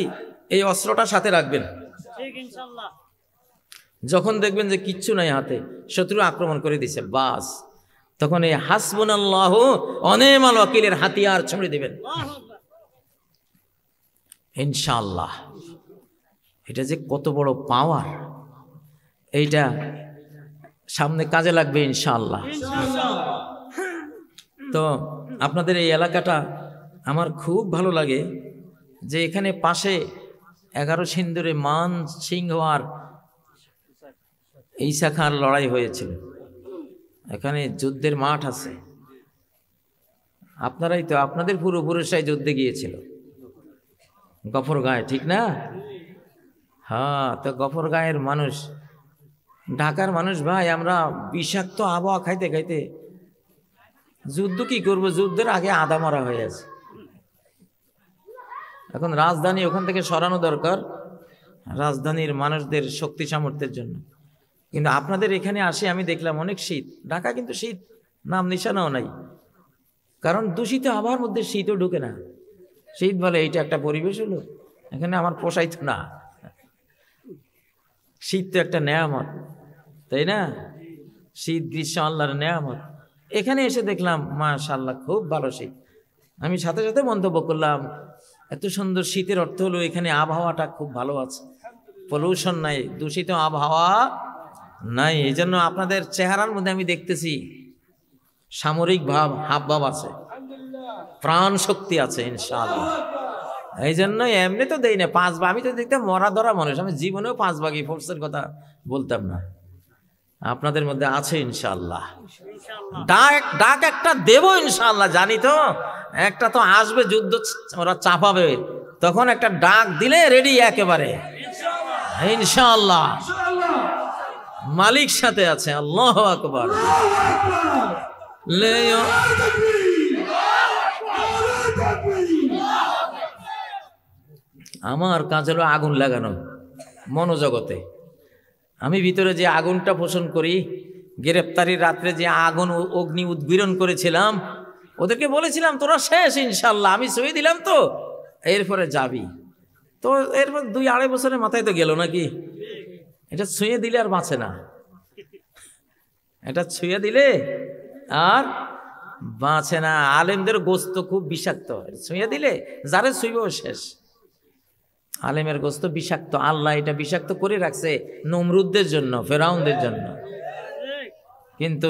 S1: এই অস্ত্রটা সাথে রাখবেন, ঠিক ইনশাআল্লাহ। যখন দেখবেন যে কিচ্ছু নাই হাতে, শত্রু আক্রমণ করে দিছে, বাস তখন এই হাসবুনাল্লাহু ওয়া নি'মাল ওয়াকিলের হাতিয়ার ছুঁড়ে দিবেন ইনশাআল্লাহ। এটা যে কত বড় পাওয়ার, এইটা সামনে কাজে লাগবে ইনশাআল্লাহ। তো আপনাদের এই এলাকাটা আমার খুব ভালো লাগে, যে এখানে পাশে 11 সিন্দুরে মান সিংহ আর ঈসা খাঁর লড়াই হয়েছিল। এখানে যুদ্ধের মাঠ আছে, আপনারাই তো, আপনাদের পূর্বপুরুষরাই যুদ্ধে গিয়েছিল গফরগাঁয়ে, ঠিক না? হ্যাঁ, তো গফরগাঁয়ের মানুষ, ঢাকার মানুষ ভাই, আমরা বিষাক্ত আবহাওয়া খাইতে খাইতে যুদ্ধ কি করব, যুদ্ধের আগে আদা মারা হয়ে আছে। এখন রাজধানী ওখান থেকে সরানো দরকার রাজধানীর মানুষদের শক্তি সামর্থ্যের জন্য। কিন্তু আপনাদের এখানে আসে আমি দেখলাম অনেক শীত, ঢাকা কিন্তু শীত নাম নিশানাও নাই, কারণ দূষিত আবহাওয়ার মধ্যে শীতও ঢুকে না। শীত বলে এইটা একটা পরিবেশ হলো, এখানে আমার পোষাইতো না। শীত তো একটা নেয়ামত, তাই না? শীত গ্রীষ্ম আল্লাহর নেয়ামত। এখানে এসে দেখলাম মাশাআল্লাহ খুব ভালো শীত। আমি সাথে সাথে মন্তব্য করলাম, এত সুন্দর শীতের অর্থ হলো এখানে আবহাওয়াটা খুব ভালো আছে, পলিউশন নাই, দূষিত আবহাওয়া নাই। এই জন্য আপনাদের চেহারার মধ্যে আমি দেখতেছি সামরিক ভাব, হাবভাব আছে, প্রাণ শক্তি আছে ইনশাআল্লাহ। এই জন্য এমনি তো দেই না 5 ভাগ, আমি তো দেখতাম মরা ধরা মানুষ, আমি জীবনেও 5 ভাগই ফোর্সের কথা বলতাম না। আপনাদের মধ্যে আছে ইনশাআল্লাহ। ডাক একটা দেব ইনশাআল্লাহ, জানি তো একটা তো আসবে, যুদ্ধ ওরা চাপাবে, তখন একটা ডাক দিলে রেডি একেবারে ইনশাআল্লাহ। মালিক সাথে আছে, আল্লাহু আকবার। আমার কাজ হলো আগুন লাগানো মনোজগতে। আমি ভিতরে যে আগুনটা পোষণ করি, গ্রেপ্তারির রাত্রে যে আগুন অগ্নি উদ্গীরণ করেছিলাম, ওদেরকে বলেছিলাম তোরা শেষ ইনশাল্লাহ, আমি ছুঁয়ে দিলাম তো এরপরে যাবি। তো এরপর 2-2.5 বছরের মাথায় তো গেল নাকি, এটা ছুঁয়ে দিলে আর বাঁচে না, এটা ছুঁয়ে দিলে আর বাঁচে না। আলেমদের গোস্ত খুব বিষাক্ত, ছুঁয়ে দিলে যারে ছুঁইবেও শেষ। আলেমের গোস্ত বিষাক্ত, আল্লাহ এটা বিষাক্ত করে রাখছে নমরুদদের জন্য, ফেরাউনদের জন্য, কিন্তু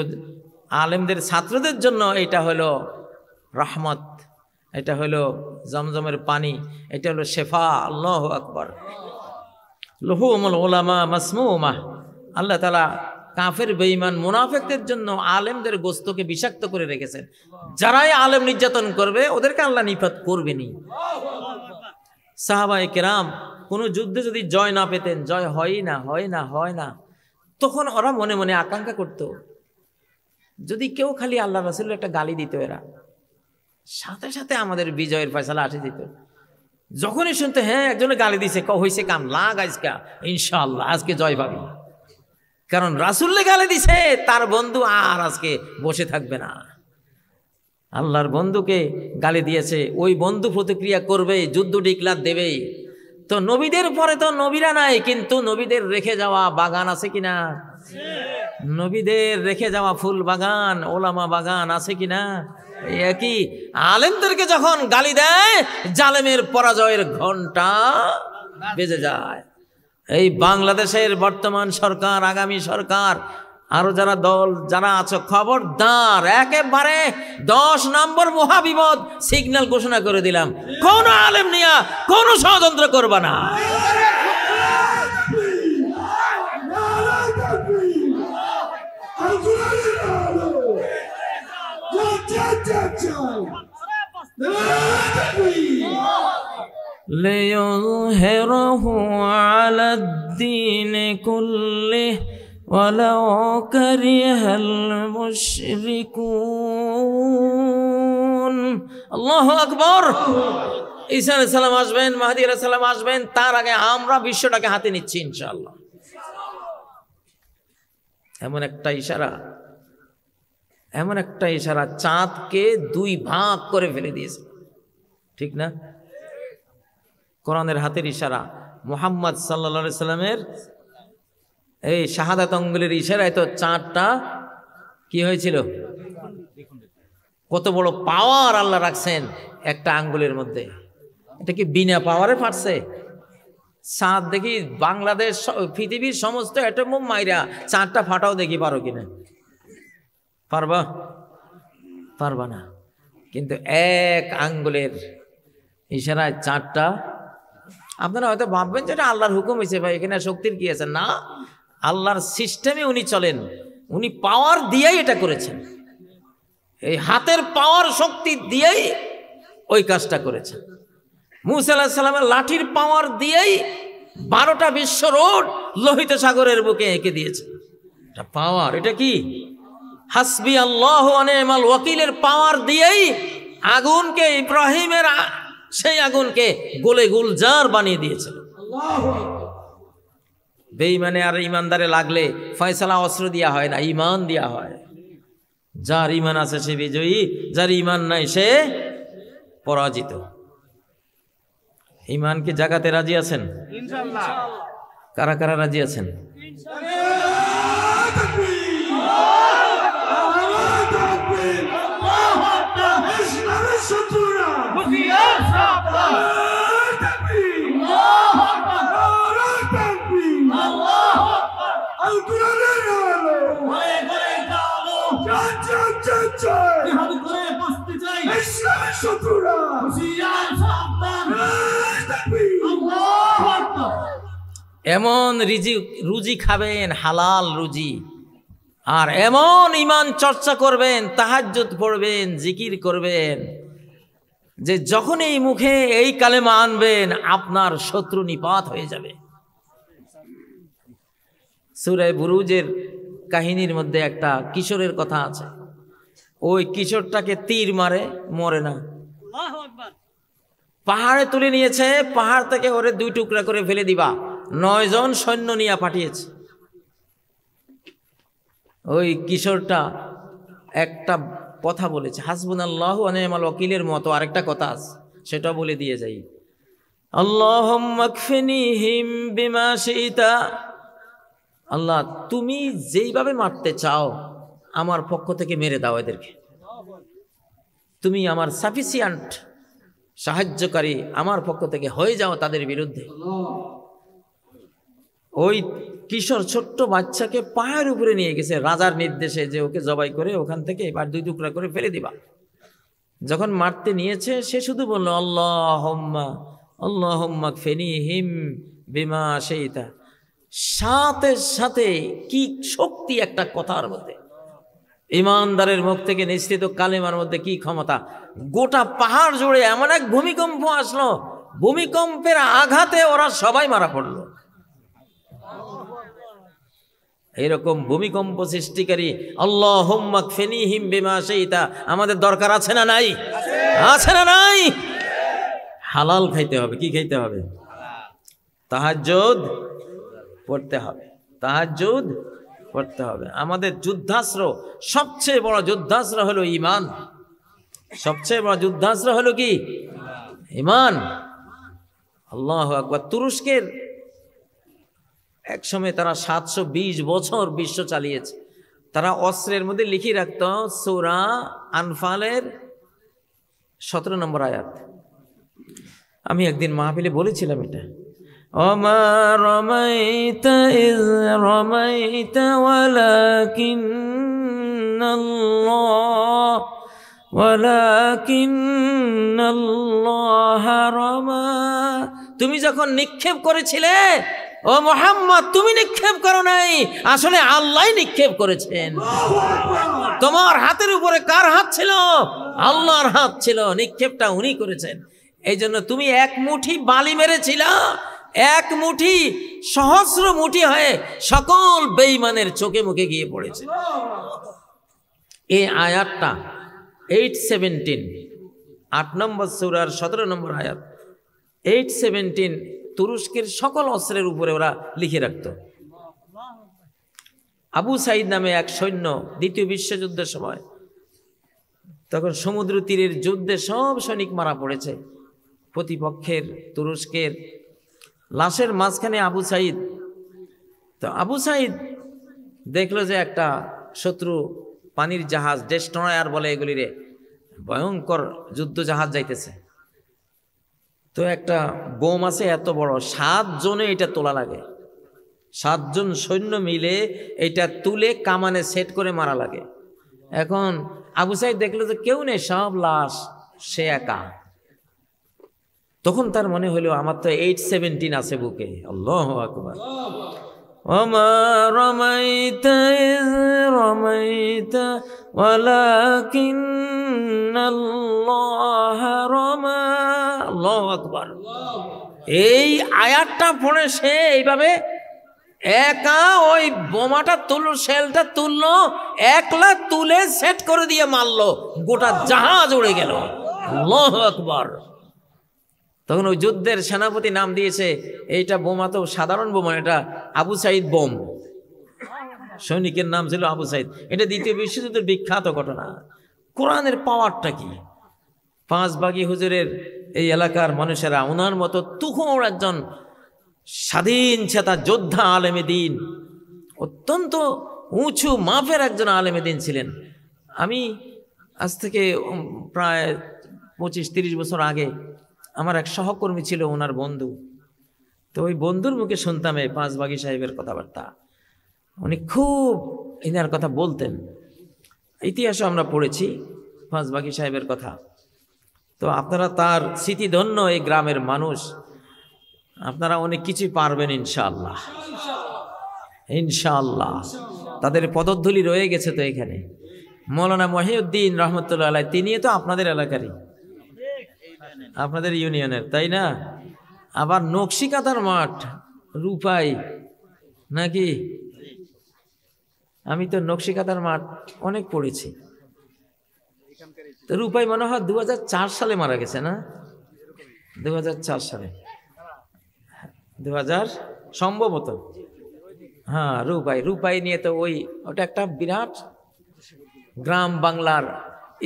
S1: আলেমদের ছাত্রদের জন্য এটা হলো রহমত, এটা হলো জমজমের পানি, এটা হলো শেফা। আল্লাহু আকবার। লুহুমুল উলামা মাসমুমা। আল্লাহ তাআলা কাফের বেঈমান মুনাফিকদের জন্য আলেমদের গোস্তকে বিষাক্ত করে রেখেছেন। যারাই আলেম নির্যাতন করবে ওদেরকে আল্লাহ নিপাত করবেনই। সাহাবায়ে কেরাম কোনো যুদ্ধে যদি জয় না পেতেন, জয় হয় না, তখন ওরা মনে মনে আকাঙ্ক্ষা করত যদি কেউ খালি আল্লাহ রাসূলের একটা গালি দিত, এরা সাথে সাথে আমাদের বিজয়ের ফয়সালা আসে দিত। যখনই শুনতে হ্যাঁ একজনে গালি দিছে, হইছে কাম লাগ আজকা ইনশাআল্লাহ আজকে জয় পাবি, কারণ রাসূলকে গালি দিছে তার বন্ধু আর আজকে বসে থাকবে না। আল্লাহর বন্ধুকে গালি দিয়েছে, ওই বন্ধু প্রতিক্রিয়া করবে, যুদ্ধ ডিক্লার দেবে। তো নবীদের পরে তো নবীরা নাই, কিন্তু নবীদের রেখে যাওয়া বাগান আছে কিনা, নবীদের রেখে যাওয়া ফুল বাগান, ওলামা বাগান আছে কিনা। একই আলেমদেরকে যখন গালি দেয়, জালেমের পরাজয়ের ঘন্টা বেজে যায়। এই বাংলাদেশের বর্তমান সরকার, আগামী সরকার, আরো যারা দল যারা আছো, খবরদার, একেবারে 10 নম্বর মহাবিপদ সিগন্যাল ঘোষণা করে দিলাম, কোন আলেম নিয়া কোন ষড়যন্ত্র করবা না। লিয়ুযহিরাহু আলাদ-দীনি কুল্লিহি ওয়ালাউ কারিহাল মুশরিকুন। আল্লাহু আকবার। ঈসা আলাইহিস সালাম আসবেন, মাহদী আলাইহিস সালাম আসবেন, তার আগে আমরা বিশ্বটাকে হাতে নিচ্ছি ইনশাআল্লাহ। এমন একটা ইশারা চাঁদকে 2 ভাগ করে ফেলে দিয়েছে, ঠিক না? কোরআনের হাতের ইশারা, মুহাম্মদ সাল্লাল্লাহু আলাইহি সাল্লামের এই শাহাদাত আঙ্গুলের ইশারায় তো চাঁদটা কি হয়েছিল। কত বড় পাওয়ার আল্লাহ রাখছেন একটা আঙ্গুলের মধ্যে। এটা কি বিনা পাওয়ারে ফাটছে? চাঁদ দেখি বাংলাদেশ, পৃথিবীর সমস্ত অ্যাটম মাইরা চাঁদটা ফাটাও দেখি, পারো কিনা? পারবা না। কিন্তু এক আঙ্গুলের ইশারায় চাঁদটা, আপনারা হয়তো ভাববেন যে এটা আল্লাহর হুকুম হয়েছে, ভাই এখানে শক্তির কি আছে? না, আল্লাহর সিস্টেমে উনি চলেন। উনি পাওয়ার দিয়েই এটা করেছেন, এই হাতের পাওয়ার শক্তি দিয়েই ওই কাজটা করেছেন। মুসা আলাইহিস সালামের লাঠির পাওয়ার দিয়েই 12টা বিশ্ব রোড লোহিত সাগরের বুকে এঁকে দিয়েছে। এটা পাওয়ার। এটা কি? হাসবি আল্লাহু ওয়া নি'মাল ওয়াকিলের পাওয়ার দিয়েই আগুনকে, ইব্রাহিমের সেই আগুনকে গোলে গুলজার বানিয়ে দিয়েছিল। বেঈমানে আর ইমানদারে লাগলে ফয়সালা অস্ত্র দেওয়া হয় না, ইমান দেওয়া হয়। যার ইমান আছে সে বিজয়ী, যার ইমান নাই সে পরাজিত। ইমান কি জাগাতে রাজি আছেন? ইনশাআল্লাহ। কারা কারা রাজি আছেন? এমন রুজি খাবেন, হালাল রুজি, আর এমন ইমান চর্চা করবেন, তাহাজ্জুদ পড়বেন, জিকির করবেন, যে যখন এই মুখে এই কালেমা আনবেন আপনার শত্রু নিপাত হয়ে যাবে। সূরা বুরুজের কাহিনীর মধ্যে একটা কিশোরের কথা আছে। ওই কিশোরটাকে তীর মারে, মরে না, পাহাড়ে তুলে নিয়েছে, পাহাড় থেকে ওরে 2 টুকরা করে ফেলে দিবা। 9 জন সৈন্য নিয়ে পাঠিয়েছে। ওই কিশোরটা একটা কথা বলেছে, হাসবুনাল্লাহু ওয়া নি'মাল ওয়াকিলের মতো আরেকটা কথা আছে, সেটা বলে দিয়ে যাই। আল্লাহুম্মা কফিনিহিম বিমা শি'তা, আল্লাহ তুমি যেইভাবে মারতে চাও আমার পক্ষ থেকে মেরে দাও এদেরকে, তুমি আমার সাফিসিয়েন্ট সাহায্যকারী আমার পক্ষ থেকে হয়ে যাও তাদের বিরুদ্ধে। ওই কিশোর ছোট্ট বাচ্চাকে পায়ের উপরে নিয়ে গেছে রাজার নির্দেশে, যে ওকে জবাই করে ওখান থেকে এবার 2 টুকরা করে ফেলে দিবা। যখন মারতে নিয়েছে সে শুধু বলল আল্লাহুম্মা আল্লাহুম্মা কফিনিহিম বিমা শি'তা। সাথে সাথে কি শক্তি একটা কথার মধ্যে, ইমানদারের মুখ থেকে নিঃসৃত কালেমার মধ্যে কি ক্ষমতা। গোটা পাহাড় জুড়ে এমন এক ভূমিকম্প আসলো, ভূমিকম্পের আঘাতে ওরা সবাই মারা পড়লো। এরকম ভূমিকম্প সৃষ্টিকারী আল্লাহুম্মা কফিনিহিম বিমা শি'তা আমাদের দরকার আছে না নাই? আছে না নাই? হালাল খাইতে হবে। কি খাইতে হবে? তাহাজ্জুদ পড়তে হবে, তাহাজ্জুদ পড়তে হবে। আমাদের যুদ্ধাস্ত্র, সবচেয়ে বড় যুদ্ধাস্ত্র হলো ঈমান। সবচেয়ে বড় যুদ্ধাস্ত্র হলো কি? ঈমান। আল্লাহু আকবার। তুরস্কের এক সময় তারা 720 বছর বিশ্ব চালিয়েছে। তারা অস্ত্রের মধ্যে লিখে রাখত সূরা আনফালের 17 নম্বর আয়াত। আমি একদিন মাহফিলে বলেছিলাম এটা, ওমা রামাইতা ইয রামাইতা ওয়ালাকিন্নাল্লাহ রামা। তুমি যখন নিক্ষেপ করেছিলে ও মুহাম্মদ, তুমি নিক্ষেপ করো নাই, আসলে আল্লাহই নিক্ষেপ করেছেন। তোমার হাতের উপরে কার হাত ছিল? আল্লাহর হাত ছিল, নিক্ষেপটা উনি করেছেন। এই জন্য তুমি এক মুঠি বালি মেরেছিলা, এক মুঠি সহস্র মুঠি হয়ে সকল বেঈমানের চোখে মুখে গিয়ে পড়েছে। এই আয়াতটা 8:17, 8 নম্বর সূরার 17 নম্বর আয়াত। 8:17 তুরস্কের সকল অস্ত্রের উপরে ওরা লিখে রাখত। আবু সাইদ নামে এক সৈন্য দ্বিতীয় বিশ্বযুদ্ধের সময়, তখন সমুদ্র তীরের যুদ্ধে সব সৈনিক মারা পড়েছে প্রতিপক্ষের, তুরস্কের। লাশের মাঝখানে আবু সাইদ। তো আবু সাইদ দেখলো যে একটা শত্রু পানির জাহাজ, ডেস্ট্রয়ার বলে এগুলিরে, ভয়ঙ্কর যুদ্ধ জাহাজ যাইতেছে। তো একটা বোম আছে এত বড়, 7 জনে এটা তোলা লাগে। 7 জন সৈন্য মিলে এটা তুলে কামানে সেট করে মারা লাগে। এখন আবু সাইদ দেখলো যে কেউ নেই, সব লাশ, সে একা। তখন তার মনে হলো আমার তো 8:17 আছে বুকে। আল্লাহু আকবার। وما رميت إذ رميت ولكن الله رمى আল্লাহু আকবার। এই আয়াতটা পড়ে সে এইভাবে একা ওই বোমাটা তুললো, শেলটা তুললো, একলা তুলে সেট করে দিয়ে মারলো, গোটা জাহাজ উড়ে গেল। আল্লাহু আকবার। তখন ওই যুদ্ধের সেনাপতি নাম দিয়েছে, এইটা বোমা তো সাধারণ বোমা, এটা আবু সাইদ বোম। সৈনিকের নাম ছিল আবু সাইদ। এটা দ্বিতীয় বিশ্বযুদ্ধের বিখ্যাত ঘটনা। কোরআনের পাওয়ারটা কি! পাঁচবাগী হুজুরের এই এলাকার মানুষেরা ওনার মতো তুখোড় একজন স্বাধীন চেতা যোদ্ধা আলেমে দিন, অত্যন্ত উঁচু মাপের একজন আলেমে দিন ছিলেন। আমি আজ থেকে প্রায় 25-30 বছর আগে আমার এক সহকর্মী ছিল, ওনার বন্ধু। তো ওই বন্ধুর মুখে শুনতাম এই পাঁচবাগী সাহেবের কথাবার্তা। উনি খুব এনার কথা বলতেন। ইতিহাসও আমরা পড়েছি পাঁচবাগী সাহেবের কথা। তো আপনারা তার স্মৃতিধন্য এই গ্রামের মানুষ, আপনারা অনেক কিছুই পারবেন ইনশাআল্লাহ, ইনশাআল্লাহ। তাদের পদধূলি রয়ে গেছে তো এখানে। মৌলানা মহিউদ্দিন রহমতুল্লাহ আলাইহি, তিনিও তো আপনাদের এলাকারই, আপনাদের ইউনিয়নের, তাই না? আবার নকশিকাতার মাঠ, রূপাই নাকি? আমি তো নকশিকাতার মাঠ অনেক পড়েছি। তো রূপাই মনে হয় 2004 সালে মারা গেছে না? 2004 সালে, 2000 সম্ভবত। হ্যাঁ, রূপাই নিয়ে তো ওটা একটা বিরাট গ্রাম বাংলার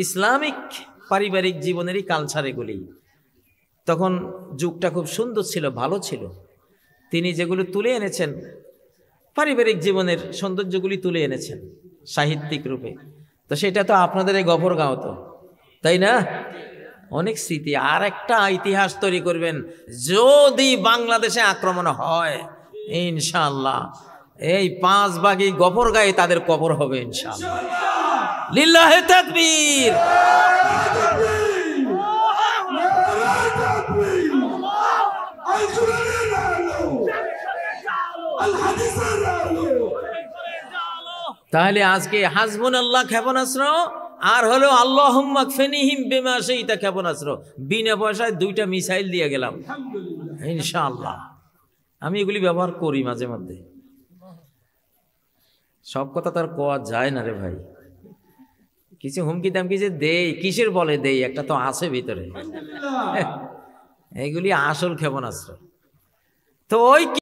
S1: ইসলামিক পারিবারিক জীবনেরই কালচার এগুলি। তখন যুগটা খুব সুন্দর ছিল, ভালো ছিল। তিনি যেগুলো তুলে এনেছেন, পারিবারিক জীবনের সৌন্দর্যগুলি তুলে এনেছেন সাহিত্যিক রূপে। তো সেটা তো আপনাদের এই গফরগাঁও, তো তাই না? অনেক স্মৃতি। আর একটা ইতিহাস তৈরি করবেন যদি বাংলাদেশে আক্রমণ হয়, ইনশাআল্লাহ এই পাঁচবাগী গফরগাঁয়ে তাদের কবর হবে ইনশাআল্লাহ। লিল্লাহে তাকবীর। তাহলে আজকে হাসবুনাল্লাহ ক্ষেপণাস্ত্র আর হলো আল্লাহুম্মা কফিনিহিম বিমা শাইতা ক্ষেপণাস্ত্র, বিনা পয়সায় 2টা মিসাইল দিয়ে গেলাম ইনশাআল্লাহ। আমি এগুলি ব্যবহার করি মাঝে মধ্যে। সব কথা তার কোয়া যায় না রে ভাই। কিছু হুমকি দামকি যে দেই, কিসের বলে দেই, একটা তো আছে ভিতরে। এইগুলি আসল ক্ষেপণাস্ত্র। তো ওই